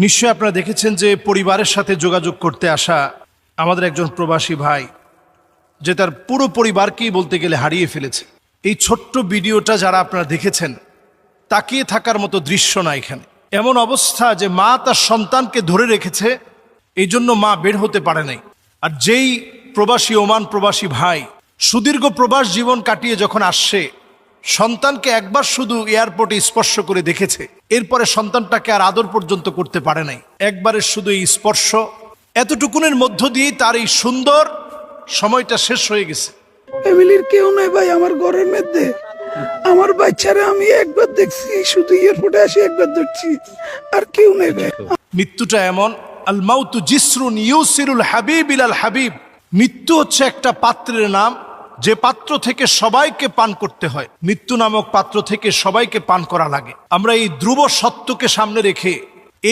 নিশ্চয়ই আপনারা দেখেছেন যে পরিবারের সাথে যোগাযোগ করতে আসা আমাদের একজন প্রবাসী ভাই যে তার পুরো পরিবারকেই বলতে গেলে হারিয়ে ফেলেছে। এই ছোট্ট ভিডিওটা যারা আপনারা দেখেছেন তাকিয়ে থাকার মতো দৃশ্য না এখানে। এমন অবস্থা যে মা তার সন্তানকে ধরে রেখেছে, এই জন্য মা বের হতে পারে নাই। আর যেই প্রবাসী ওমান প্রবাসী ভাই সুদীর্ঘ প্রবাস জীবন কাটিয়ে যখন আসছে, সন্তানকে একবার শুধু এয়ারপোর্টে স্পর্শ করে দেখেছে, এরপরে সন্তানটাকে আর আদর পর্যন্ত করতে পারে নাই। একবারের শুধু এই স্পর্শ, এতটুকুনের মধ্য দিয়েই তার এই সুন্দর সময়টা শেষ হয়ে গেছে। ফ্যামিলির কেউ নাই ভাই আমার ঘরের মধ্যে। আমার বাচ্চারা আমি একবার দেখছি, শুধু এয়ারপোর্টে আসি একবার দেখছি, আর কেউ নেই ভাই। মৃত্যুটা এমন, আল মাউতু জিসরুন ইউসিরুল হাবিব ইলাল হাবিব। মৃত্যু হচ্ছে একটা পাত্রের নাম, যে পাত্র থেকে সবাইকে পান করতে হয়। মৃত্যু নামক পাত্র থেকে সবাইকে পান করা লাগে। আমরা এই ধ্রুব সত্যকে সামনে রেখে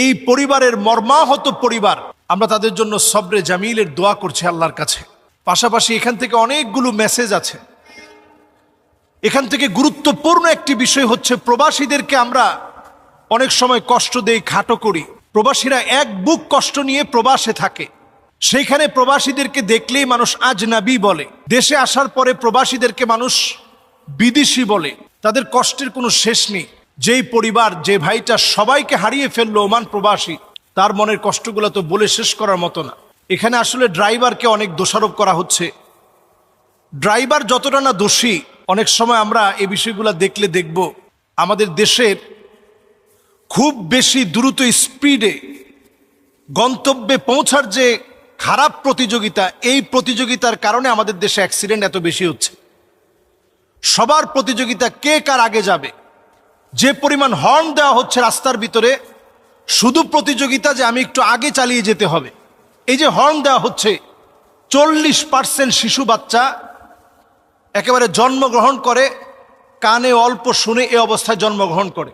এই পরিবারের মর্মাহত পরিবার, আমরা তাদের জন্য সবরে জামিলের দোয়া করছি আল্লাহর কাছে। পাশাপাশি এখান থেকে অনেকগুলো মেসেজ আছে। এখান থেকে গুরুত্বপূর্ণ একটি বিষয় হচ্ছে, প্রবাসীদেরকে আমরা অনেক সময় কষ্ট দেই, খাটো করি। প্রবাসীরা এক বুক কষ্ট নিয়ে প্রবাসে থাকে, সেইখানে প্রবাসীদেরকে দেখলেই মানুষ আজনাবী বলে। দেশে আসার পরে প্রবাসীদেরকে মানুষ বিদেশি বলে। তাদের কষ্টের কোনো শেষ নেই। যেই পরিবার, যে ভাইটা সবাইকে হারিয়ে ফেললো ওমান প্রবাসী, তার মনের কষ্টগুলো তো বলে শেষ করার মতো না। এখানে আসলে ড্রাইভারকে অনেক দোষারোপ করা হচ্ছে। ড্রাইভার যতটা না দোষী, অনেক সময় আমরা এই বিষয়গুলো দেখলে দেখব আমাদের দেশের খুব বেশি দ্রুত স্পিডে গন্তব্যে পৌঁছার যে খারাপ প্রতিযোগিতা, এই প্রতিযোগিতার কারণে আমাদের দেশে অ্যাক্সিডেন্ট এত বেশি হচ্ছে। সবার প্রতিযোগিতা, কে কার আগে যাবে। যে পরিমাণ হর্ন দেওয়া হচ্ছে রাস্তার ভিতরে, শুধু প্রতিযোগিতা যে আমি একটু আগে চালিয়ে যেতে হবে। এই যে হর্ন দেওয়া হচ্ছে, 40% শিশু বাচ্চা একেবারে জন্মগ্রহণ করে কানে অল্প শুনে এ অবস্থায় জন্মগ্রহণ করে।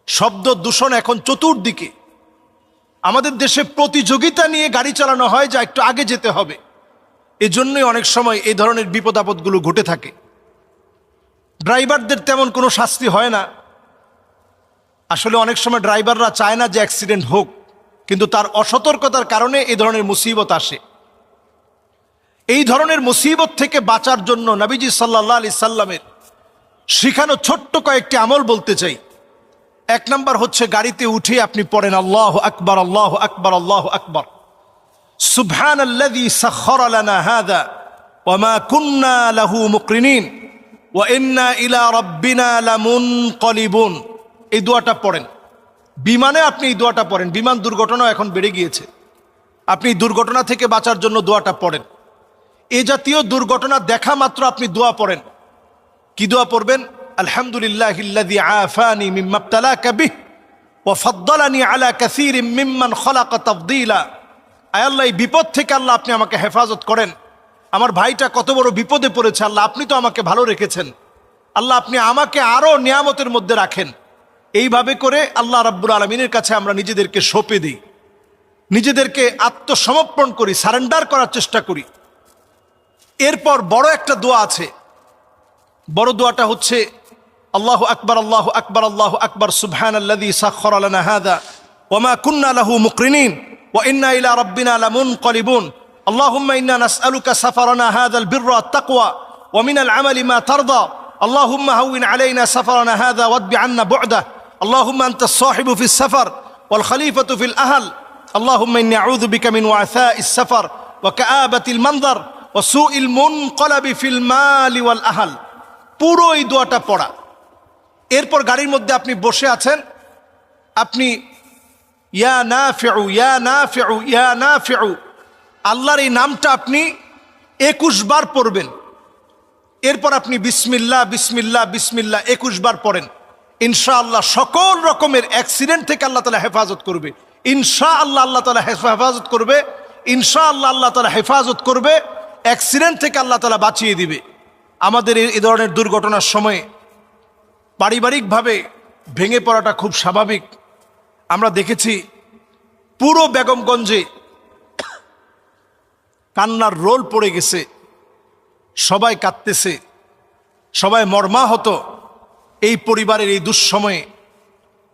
শব্দ দূষণ এখন চতুর্দিকে। আমাদের দেশে প্রতিযোগিতা নিয়ে গাড়ি চালানো হয়, যা একটু আগে যেতে হবে। এজন্যই অনেক সময় এই ধরনের বিপদ আপদগুলো ঘটে থাকে। ড্রাইভারদের তেমন কোনো শাস্তি হয় না। আসলে অনেক সময় ড্রাইভাররা চায় না যে অ্যাক্সিডেন্ট হোক, কিন্তু তার অসতর্কতার কারণে এই ধরনের মুসিবত আসে। এই ধরনের মুসিবত থেকে বাঁচার জন্য নবীজি সাল্লাল্লাহু আলাইহি সাল্লামের শিখানো ছোট্ট কয়েকটি আমল বলতে চাই। এক নাম্বার হচ্ছে, গাড়িতে উঠে আপনি পড়েন আল্লাহু আকবার, আল্লাহু আকবার, আল্লাহু আকবার। সুবহানাল্লাযী সাখখারা লানা হাযা ওয়া মা কুন্না লাহু মুকরিনিন ওয়া ইন্না ইলা রাব্বিনা লামুনকালিবুন। এই দোয়াটা পড়েন। বিমানে আপনি এই দোয়াটা পড়েন। বিমান দুর্ঘটনা এখন বেড়ে গিয়েছে, আপনি দুর্ঘটনা থেকে বাঁচার জন্য দোয়াটা পড়েন। এই জাতীয় দুর্ঘটনা দেখা মাত্র আপনি দোয়া পড়েন। কি দোয়া পড়বেন? আলহামদুলিল্লাহিল্লাযী আফানি মিম্মা ইবতালাকা বিহি ওয়া ফাদ্দালানি আলা কাসীরিম মিম্মান খালাকা তাফদীলা। আয় আল্লাহ, এই বিপদ থেকে আল্লাহ আপনি আমাকে হেফাজত করেন। আমার ভাইটা কত বড় বিপদে পড়েছে, আল্লাহ আপনি তো আমাকে ভালো রেখেছেন। আল্লাহ আপনি আমাকে আরো নিয়ামতের মধ্যে রাখেন। এইভাবে করে আল্লাহ রাব্বুল আলামিনের কাছে আমরা নিজেদেরকে সঁপে দিই, নিজেদেরকে আত্মসমর্পণ করি, সারেন্ডার করার চেষ্টা করি। এরপর বড় একটা দোয়া আছে। বড় দোয়াটা হচ্ছে আল্লাহু আকবার, আল্লাহু আকবার, আল্লাহু আকবার, সুবহানাল্লাযী সাখখারা লানা হাযা ওয়া মা কুন্না লাহু মুকরিনিন ওয়া ইন্না ইলা রাব্বিনা লামুনকালিবুন। আল্লাহুম্মা ইন্না নাসআলুকা সাফারানা হাযাল বিররা ওয়াত তাকওয়া ওয়া মিনাল আমালি মা তারদা। আল্লাহুম্মা হাওবিন আলাইনা সাফারানা হাযা ওয়াদবি আন্না বু'দা। আল্লাহুম্মা আনতাস সাহিবু ফিস সাফার ওয়াল খলিফাতু ফিল আহল। আল্লাহুম্মা ইন্নী আউযু বিকা মিন ওয়াসাইস সাফার ওয়া কাআবাতিল মানজার ওয়া সুইল মুনকালাবি ফিল মালি ওয়াল আহল। পুরো এই দোয়াটা পড়া। এরপর গাড়ির মধ্যে আপনি বসে আছেন, আপনি ইয়া নাফিউ, ইয়া নাফিউ, ইয়া নাফিউ, আল্লাহর এই নামটা আপনি 21 বার পড়বেন। এরপর আপনি বিসমিল্লাহ, বিসমিল্লাহ, বিসমিল্লাহ 21 বার পড়েন। ইনশাআল্লাহ সকল রকমের অ্যাক্সিডেন্ট থেকে আল্লাহ তাআলা হেফাজত করবে। ইনশাআল্লাহ আল্লাহ তাআলা হেফাজত করবে। ইনশাআল্লাহ আল্লাহ তাআলা হেফাজত করবে। অ্যাক্সিডেন্ট থেকে আল্লাহ তাআলা বাঁচিয়ে দিবে। আমাদের এই ধরনের দুর্ঘটনার সময়ে পারিবারিকভাবে ভেঙে পড়াটা খুব স্বাভাবিক। আমরা দেখেছি পুরো বেগমগঞ্জে কান্নার রোল পড়ে গেছে, সবাই কাঁদতেছে, সবাই মর্মাহত। এই পরিবারের এই দুঃসময়ে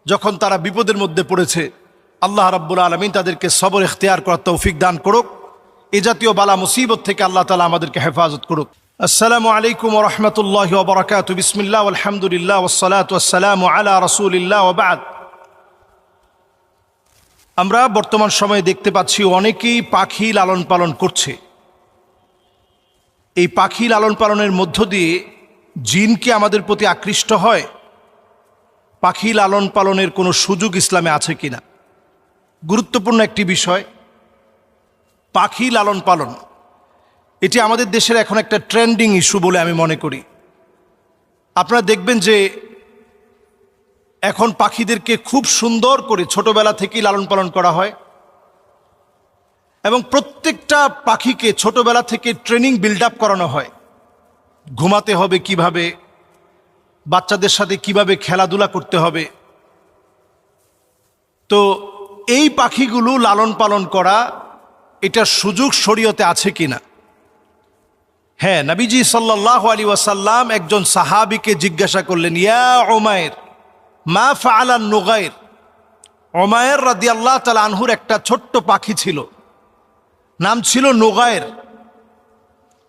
যখন তারা বিপদের মধ্যে পড়েছে, আল্লাহ রাব্বুল আলামিন তাদেরকে সবর ইখতিয়ার করার তৌফিক দান করুক। এ জাতীয় বালা মুসিবত থেকে আল্লাহ তাআলা আমাদেরকে হেফাজত করুক। আসসালামু আলাইকুম ওয়া রাহমাতুল্লাহি ওয়া বারাকাতুহু। বিসমিল্লাহ ওয়াল হামদুলিল্লাহ ওয়াস সালাতু ওয়াস সালামু আলা রাসূলিল্লাহ ওয়া বা'দ। আমরা বর্তমান সময়ে দেখতে পাচ্ছি অনেকেই পাখি লালন পালন করছে। এই পাখি লালন পালনের মধ্য দিয়ে জিন কি আমাদের প্রতি আকৃষ্ট হয়? পাখি লালন পালনের কোনো সুযোগ ইসলামে আছে কিনা? গুরুত্বপূর্ণ একটি বিষয়, পাখি লালন পালন এটি আমাদের দেশের এখন একটা ট্রেন্ডিং ইস্যু বলে আমি মনে করি। আপনারা দেখবেন যে এখন পাখিদেরকে খুব সুন্দর করে ছোটবেলা থেকেই লালন পালন করা হয় এবং প্রত্যেকটা পাখিকে ছোটবেলা থেকে ট্রেনিং বিল্ড আপ করানো হয়। ঘুমাতে হবে কিভাবে, বাচ্চাদের সাথে কিভাবে খেলাধুলা করতে হবে। তো এই পাখিগুলো লালন পালন করা, এটার সুযোগ শরীয়তে আছে কিনা? হ্যাঁ, নবীজি সাল্লাল্লাহু আলাইহি ওয়াসাল্লাম একজন সাহাবীকে জিজ্ঞাসা করলেন, ইয়া উমাইর মা ফাআলান নুগাইর। উমাইর রাদিয়াল্লাহু তাআলা আনহুর একটা ছোট্ট পাখি ছিল, নাম ছিল নুগাইর।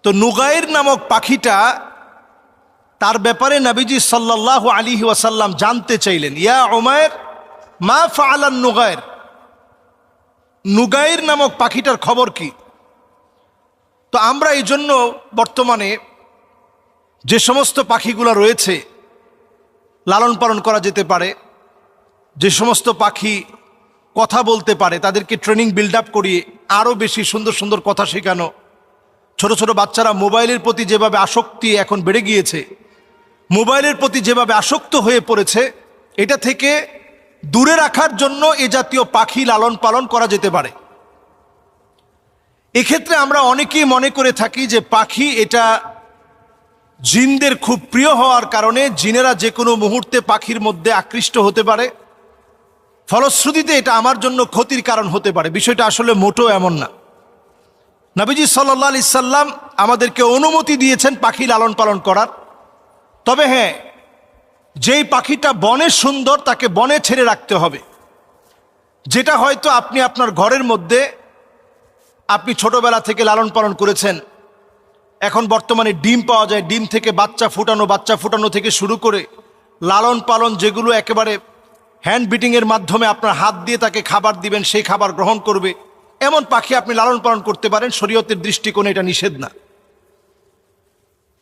তো নুগাইর নামক পাখিটা, তার ব্যাপারে নবীজি সাল্লাল্লাহু আলাইহি ওয়াসাল্লাম জানতে চাইলেন, ইয়া উমাইর মা ফাআলান নুগাইর, নুগাইর নামক পাখিটার খবর কি? তো আমরা এই জন্য বর্তমানে যে সমস্ত পাখিগুলো রয়েছে লালন পালন করা যেতে পারে, যে সমস্ত পাখি কথা বলতে পারে, তাদেরকে ট্রেনিং বিল্ড আপ করিয়ে আরও বেশি সুন্দর সুন্দর কথা শেখানো। ছোট ছোট বাচ্চারা মোবাইলের প্রতি যেভাবে আসক্তি এখন বেড়ে গিয়েছে, মোবাইলের প্রতি যেভাবে আসক্ত হয়ে পড়েছে, এটা থেকে দূরে রাখার জন্য এ জাতীয় পাখি লালন পালন করা যেতে পারে। এক্ষেত্রে আমরা অনেকেই মনে করে থাকি যে পাখি এটা জিনদের খুব প্রিয় হওয়ার কারণে জিনেরা যে কোনো মুহূর্তে পাখির মধ্যে আকৃষ্ট হতে পারে, ফলশ্রুতিতে এটা আমার জন্য ক্ষতির কারণ হতে পারে। বিষয়টা আসলে মোটেও এমন না। নবীজি সাল্লাল্লাহু আলাইহি সাল্লাম আমাদেরকে অনুমতি দিয়েছেন পাখি লালন পালন করার। তবে হ্যাঁ, যেই পাখিটা বনে সুন্দর তাকে বনে ছেড়ে রাখতে হবে। যেটা হয়তো আপনি আপনার ঘরের মধ্যে আপনি ছোটবেলা থেকে লালন পালন করেছেন, এখন বর্তমানে ডিম পাওয়া যায়, ডিম থেকে বাচ্চা ফুটানো থেকে শুরু করে লালন পালন যেগুলো একেবারে হ্যান্ড বিটিংয়ের মাধ্যমে আপনার হাত দিয়ে তাকে খাবার দিবেন, সেই খাবার গ্রহণ করবে, এমন পাখি আপনি লালন পালন করতে পারেন। শরীয়তের দৃষ্টিকোণে এটা নিষেধ না।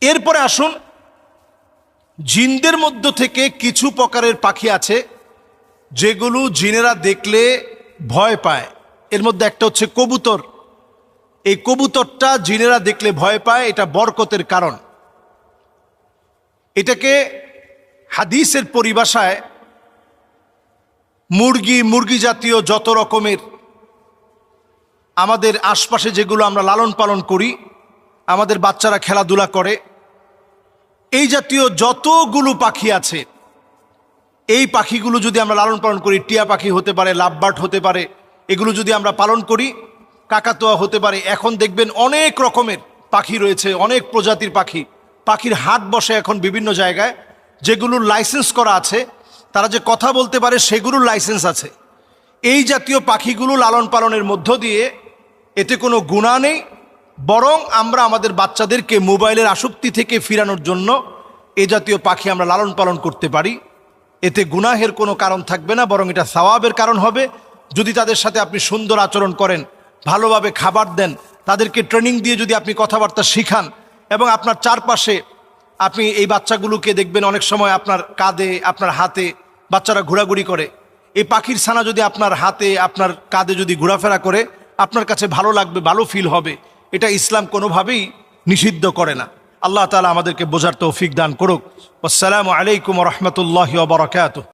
এরপরে আসুন, জিনদের মধ্য থেকে কিছু প্রকারের পাখি আছে যেগুলো জিনেরা দেখলে ভয় পায়। এর মধ্যে একটা হচ্ছে কবুতর। এই কবুতরটা জিনেরা দেখলে ভয় পায়, এটা বরকতের কারণ। এটাকে হাদিসের পরিভাষায় মুরগি জাতীয় যত রকমের আমাদের আশপাশে যেগুলো আমরা লালন পালন করি, আমাদের বাচ্চারা খেলাধুলা করে, এই জাতীয় যতগুলো পাখি আছে, এই পাখিগুলো যদি আমরা লালন পালন করি, টিয়া পাখি হতে পারে, লাভবার্ড হতে পারে, এগুলো যদি আমরা পালন করি, কাকাতুয়া হতে পারে। এখন দেখবেন অনেক রকমের পাখি রয়েছে, অনেক প্রজাতির পাখি। পাখির হাট বসে এখন বিভিন্ন জায়গায়, যেগুলোর লাইসেন্স করা আছে, তারা যে কথা বলতে পারে সেগুলোর লাইসেন্স আছে। এই জাতীয় পাখিগুলো লালন পালনের মধ্য দিয়ে এতে কোনো গুনাহ নেই, বরং আমরা আমাদের বাচ্চাদেরকে মোবাইলের আসক্তি থেকে ফিরানোর জন্য এ জাতীয় পাখি আমরা লালন পালন করতে পারি। এতে গুনাহের কোনো কারণ থাকবে না, বরং এটা সওয়াবের কারণ হবে। যদি তাদের সাথে আপনি সুন্দর আচরণ করেন, ভালোভাবে খাবার দেন, তাদেরকে ট্রেনিং দিয়ে যদি আপনি কথাবার্তা শিখান, এবং আপনার চারপাশে আপনি এই বাচ্চাগুলোকে দেখবেন অনেক সময় আপনার কাঁধে, আপনার হাতে বাচ্চারা ঘোরাঘুরি করে। এই পাখির ছানা যদি আপনার হাতে, আপনার কাঁধে যদি ঘোরাফেরা করে, আপনার কাছে ভালো লাগবে, ভালো ফিল হবে। এটা ইসলাম কোনোভাবেই নিষিদ্ধ করে না। আল্লাহ তাআলা আমাদেরকে বোঝার তৌফিক দান করুক। আসসালামু আলাইকুম ওয়া রাহমাতুল্লাহি ওয়া বারাকাতুহু।